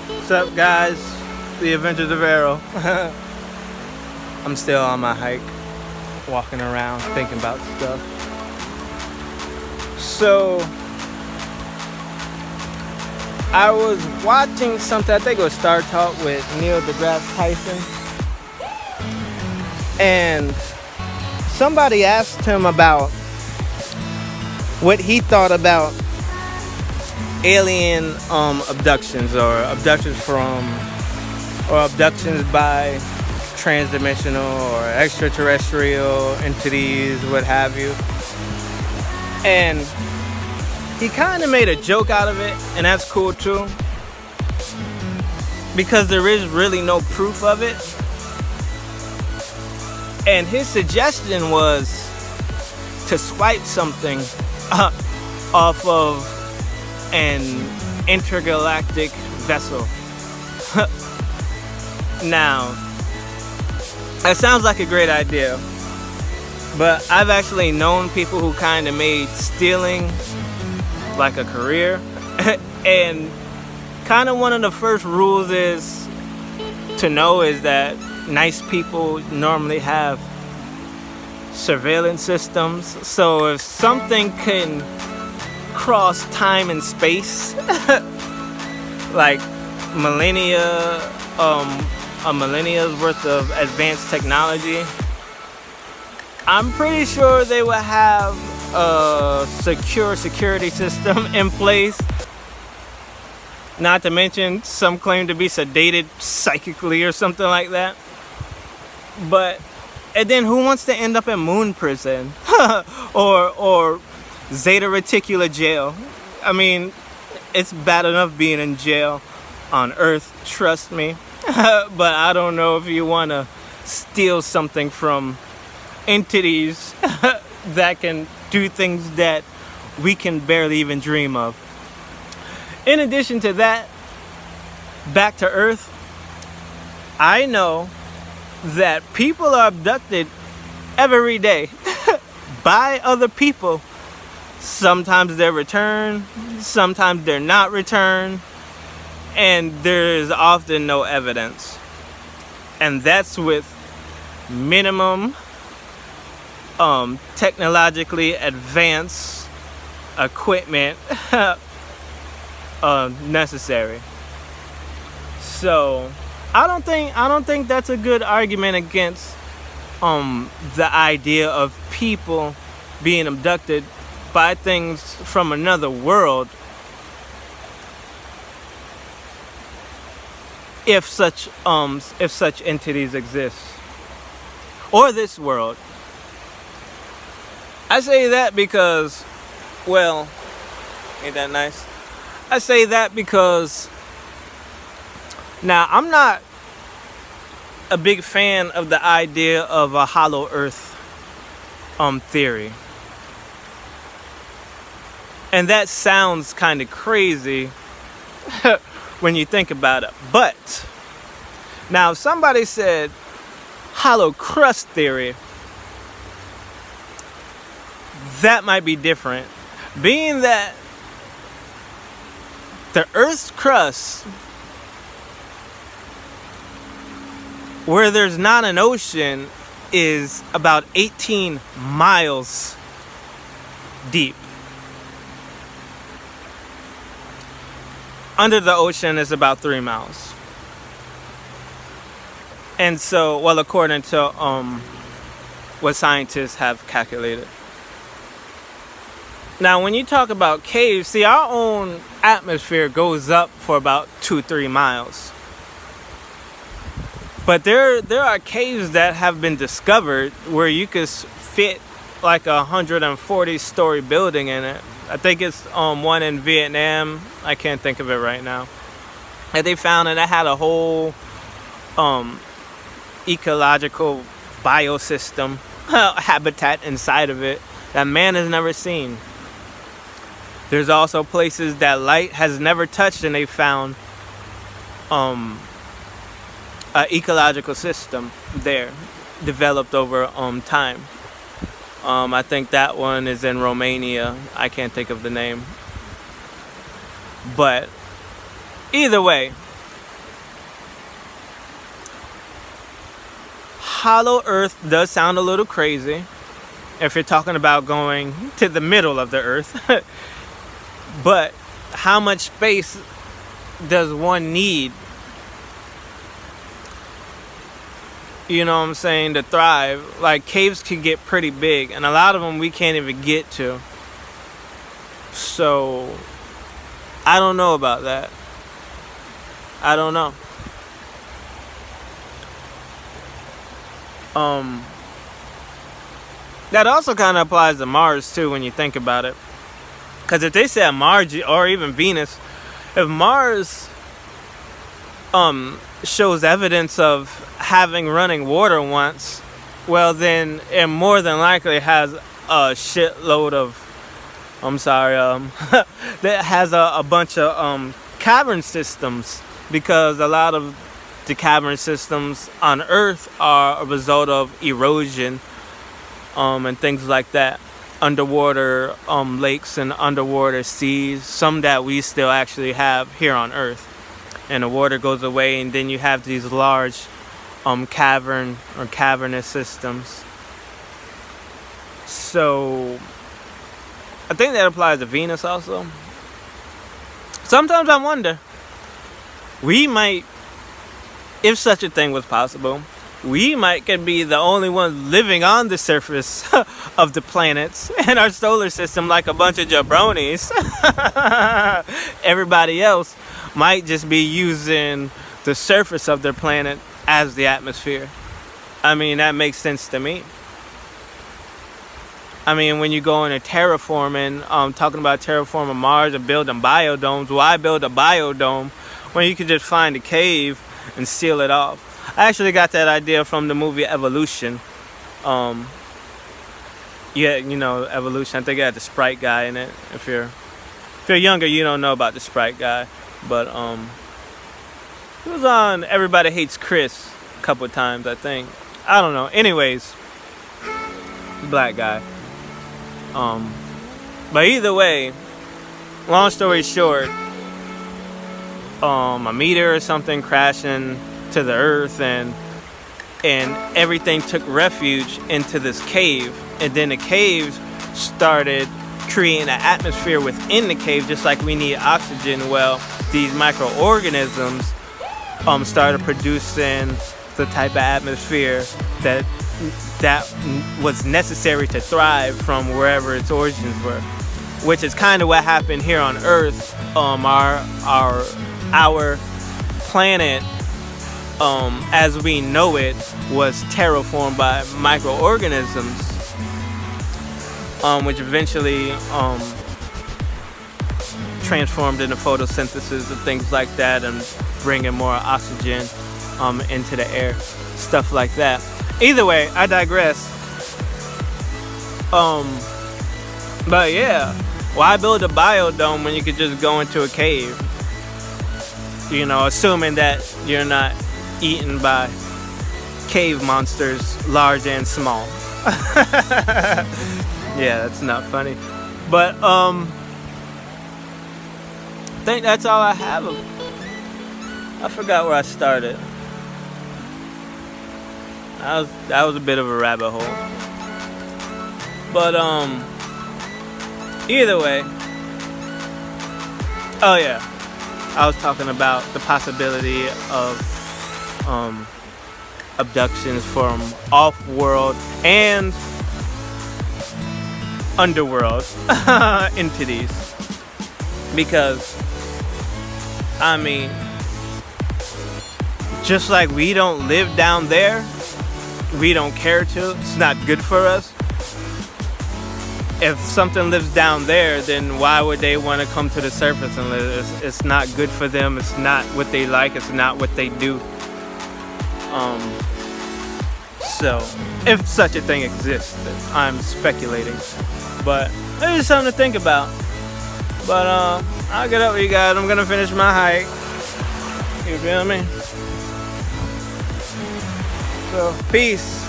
What's up, guys? The Adventures of Arrow. I'm still on my hike, walking around, thinking about stuff. So, I was watching something, I think it was Star Talk with Neil deGrasse Tyson. And somebody asked him about what he thought about alien abductions or abductions by transdimensional or extraterrestrial entities, what have you. And he kind of made a joke out of it, and that's cool too, because there is really no proof of it. And his suggestion was to swipe something off of an intergalactic vessel. Now, that sounds like a great idea, but I've actually known people who kind of made stealing like a career. And kind of one of the first rules is that nice people normally have surveillance systems. So if something can cross time and space, like a millennia's worth of advanced technology, I'm pretty sure they will have a secure security system in place. Not to mention, some claim to be sedated psychically or something like that. And then who wants to end up in moon prison or Zeta Reticula jail? I mean, it's bad enough being in jail on Earth, trust me. But I don't know if you want to steal something from entities that can do things that we can barely even dream of. In addition to that, back to Earth, I know that people are abducted every day by other people. Sometimes they're returned, sometimes they're not returned, and there is often no evidence. And that's with minimum technologically advanced equipment necessary. So I don't think that's a good argument against the idea of people being abducted by things from another world, if such entities exist, or this world. I say that because, well, ain't that nice? I say that because, now, I'm not a big fan of the idea of a hollow earth theory. And that sounds kind of crazy when you think about it. But now, if somebody said hollow crust theory, that might be different. Being that the Earth's crust, where there's not an ocean, is about 18 miles deep. Under the ocean is about 3 miles. And so, well, according to what scientists have calculated. Now, when you talk about caves, see, our own atmosphere goes up for about 2-3 miles. But there are caves that have been discovered where you could fit like a 140-story building in it. I think it's one in Vietnam. I can't think of it right now. And they found it had a whole ecological biosystem habitat inside of it that man has never seen. There's also places that light has never touched, and they found an ecological system there developed over time. I think that one is in Romania. I can't think of the name. But either way, hollow Earth does sound a little crazy if you're talking about going to the middle of the Earth. But how much space does one need, you know what I'm saying, to thrive? Like, caves can get pretty big, and a lot of them we can't even get to. So I don't know about that. I don't know. That also kind of applies to Mars too when you think about it. Because if they said Mars or even Venus, if Mars shows evidence of having running water once, well then it more than likely has a shitload of, that has a bunch of cavern systems, because a lot of the cavern systems on Earth are a result of erosion and things like that. Underwater lakes and underwater seas, some that we still actually have here on Earth. And the water goes away, and then you have these large cavernous systems. So I think that applies to Venus also. Sometimes I wonder, we might, if such a thing was possible, we could be the only ones living on the surface of the planets and our solar system, like a bunch of jabronis. Everybody else might just be using the surface of their planet as the atmosphere. I mean, that makes sense to me. I mean, when you go into terraforming, talking about terraforming Mars and building biodomes, why build a biodome when you could just find a cave and seal it off? I actually got that idea from the movie Evolution. Yeah, you know, Evolution. I think it had the Sprite guy in it. If you're younger, you don't know about the Sprite guy, but he was on Everybody Hates Chris a couple of times, I think. I don't know. Anyways, black guy. But either way, long story short, a meteor or something crashing to the Earth, and everything took refuge into this cave, and then the caves started creating an atmosphere within the cave, just like we need oxygen. Well, these microorganisms started producing the type of atmosphere that was necessary to thrive from wherever its origins were, which is kind of what happened here on Earth. Our planet, as we know it, was terraformed by microorganisms, which eventually transformed into photosynthesis and things like that, and bringing more oxygen into the air, stuff like that. Either way, I digress. But yeah, why build a biodome when you could just go into a cave? You know, assuming that you're not eaten by cave monsters, large and small. Yeah, that's not funny. But I think that's all I have. I forgot where I started. That was a bit of a rabbit hole. But either way. Oh yeah. I was talking about the possibility of abductions from off-world and underworld entities. Because, I mean, just like we don't live down there, we don't care to, it's not good for us. If something lives down there, then why would they want to come to the surface and live? It's not good for them. It's not what they like. It's not what they do. So, if such a thing exists, I'm speculating. But it's just something to think about. But I'll get up with you guys. I'm gonna finish my hike. You feel me? So, peace.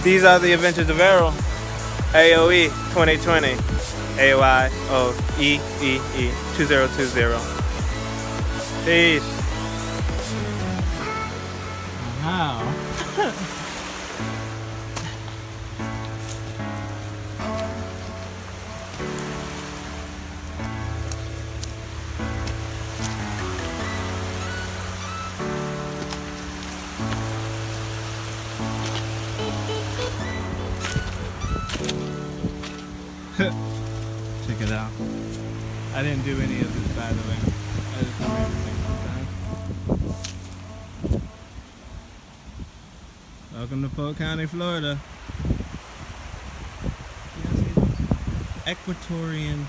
These are the Adventures of Errol. AOE 2020. AYOEEE 2020. Peace. Wow. Check it out. I didn't do any of this, by the way. I just do everything sometimes. Welcome to Polk County, Florida. Equatorian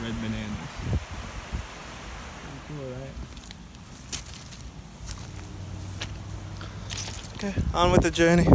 red bananas. Pretty cool, right? Okay, on with the journey.